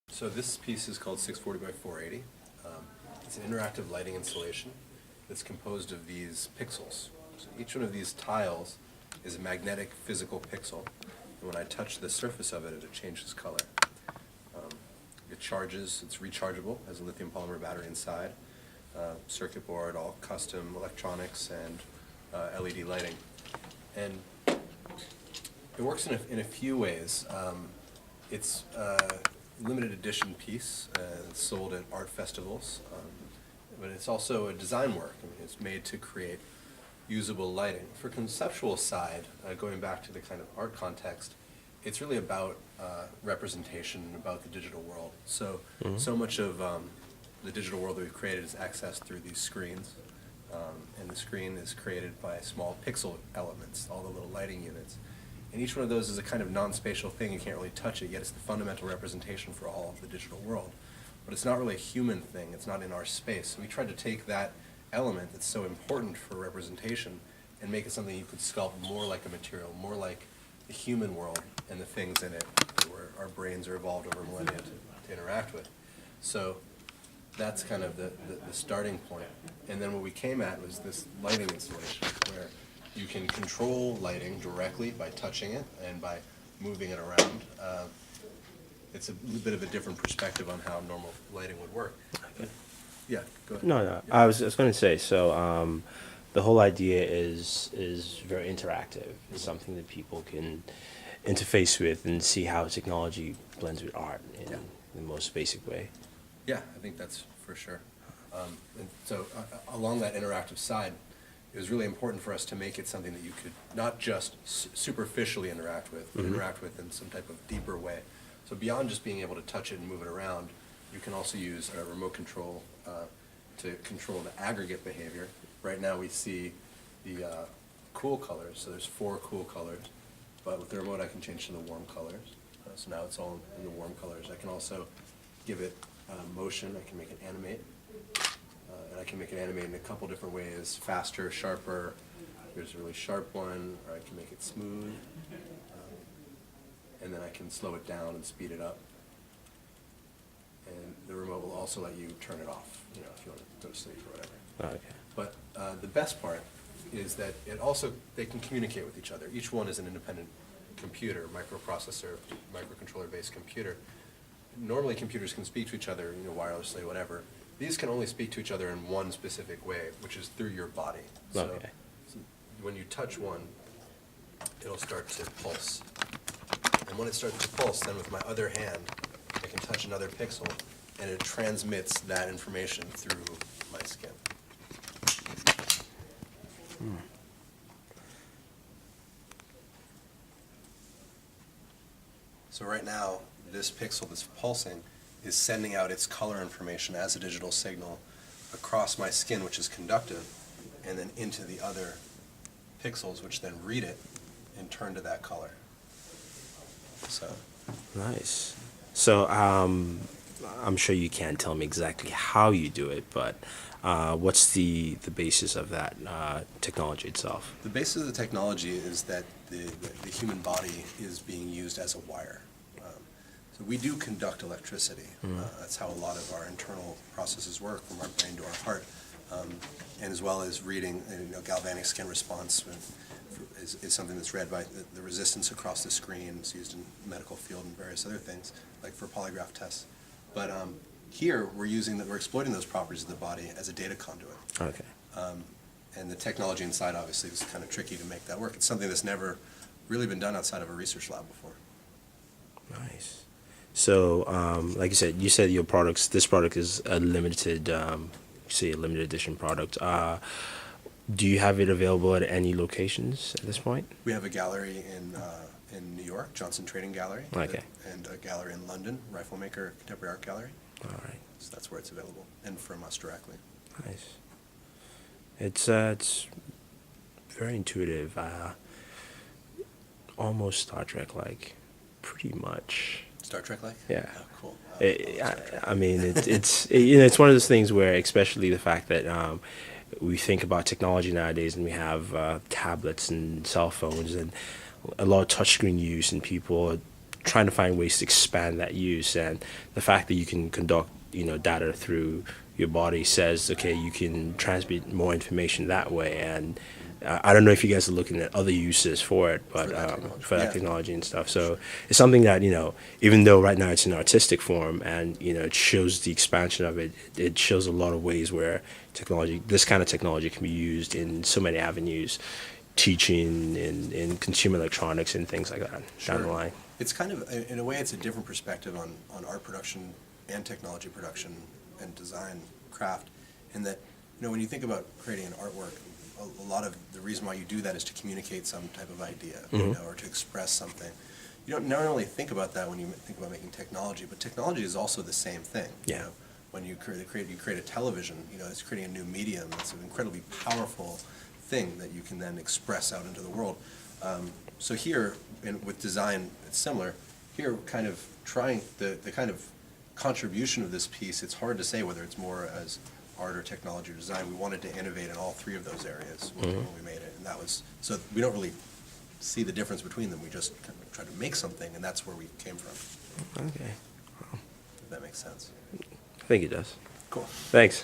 So this piece is called 640 by 480. It's an interactive lighting installation that's composed of these pixels. So each one of these tiles is a magnetic physical pixel, and when I touch the surface of it, it changes color. It charges, it's rechargeable, has a lithium polymer battery inside, circuit board, all custom electronics and LED lighting. And it works in a few ways. It's a limited edition piece, it's sold at art festivals, but it's also a design work. I mean, it's made to create usable lighting. For conceptual side, going back to the kind of art context, it's really about representation and about the digital world. So, so much of the digital world that we've created is accessed through these screens, and the screen is created by small pixel elements, all the little lighting units. And each one of those is a kind of non-spatial thing. You can't really touch it, yet it's the fundamental representation for all of the digital world. But it's not really a human thing. It's not in our space. So we tried to take that element that's so important for representation and make it something you could sculpt more like a material, more like the human world and the things in it that our brains are evolved over millennia to interact with. So that's kind of the starting point. And then what we came at was this lighting installation where you can control lighting directly by touching it and by moving it around. It's a little bit of a different perspective on how normal lighting would work. Okay. Yeah, go ahead. No, Yeah. I was going to say, so the whole idea is very interactive. It's something that people can interface with and see how technology blends with art in the most basic way. Yeah, I think that's for sure. And so along that interactive side, it was really important for us to make it something that you could not just superficially interact with, but interact with in some type of deeper way. So beyond just being able to touch it and move it around, you can also use a remote control to control the aggregate behavior. Right now we see the cool colors, so there's 4 cool colors, but with the remote I can change to the warm colors. So now it's all in the warm colors. I can also give it motion, I can make it animate. And I can make it animate in a couple different ways, faster, sharper. There's a really sharp one, or I can make it smooth. And then I can slow it down and speed it up. And the remote will also let you turn it off, you know, if you want to go to sleep or whatever. Okay. But the best part is that they can communicate with each other. Each one is an independent computer, microprocessor, microcontroller-based computer. Normally computers can speak to each other, you know, wirelessly, whatever. These can only speak to each other in one specific way, which is through your body. So when you touch one, it'll start to pulse. And when it starts to pulse, then with my other hand, I can touch another pixel, and it transmits that information through my skin. So right now, this pixel that's pulsing is sending out its color information as a digital signal across my skin, which is conductive, and then into the other pixels, which then read it and turn to that color. So Nice. So I'm sure you can't tell me exactly how you do it, but what's the basis of that technology itself? the basis of the technology is that the human body is being used as a wire. So we do conduct electricity. That's how a lot of our internal processes work, from our brain to our heart, and as well as reading, you know, galvanic skin response is something that's read by the resistance across the screen. It's used in the medical field and various other things, like for polygraph tests. But here we're exploiting those properties of the body as a data conduit. Okay. And the technology inside obviously is kind of tricky to make that work. It's something that's never really been done outside of a research lab before. Nice. So, like you said this product is a limited, a limited edition product. Do you have it available at any locations at this point? We have a gallery in New York, Johnson Trading Gallery, Okay. and a gallery in London, Riflemaker Contemporary Art Gallery. All right. So that's where it's available, and from us directly. Nice. It's very intuitive. Almost Star Trek-like, pretty much. Star Trek-like? Yeah. Oh, cool. I mean, it's you know, it's one of those things where, especially the fact that we think about technology nowadays, and we have tablets and cell phones and a lot of touchscreen use, and people are trying to find ways to expand that use, and the fact that you can conduct data through your body says, okay, you can transmit more information that way. And I don't know if you guys are looking at other uses for it, but for that technology and stuff. So it's something that, even though right now it's in artistic form and, it shows the expansion of it, it shows a lot of ways where this kind of technology can be used in so many avenues, teaching, in consumer electronics and things like that down the line. It's kind of, in a way, it's a different perspective on art production and technology production and design craft, in that, when you think about creating an artwork, a lot of the reason why you do that is to communicate some type of idea, or to express something. You don't normally think about that when you think about making technology, but technology is also the same thing. Yeah. When you create a television, it's creating a new medium. It's an incredibly powerful thing that you can then express out into the world. So here, with design, it's similar. Here, kind of trying the kind of contribution of this piece, it's hard to say whether it's more as art or technology or design. We wanted to innovate in all three of those areas when we made it, and that was, so we don't really see the difference between them. We just kind of try to make something, and that's where we came from. Okay. If that makes sense. I think it does. Cool. Thanks.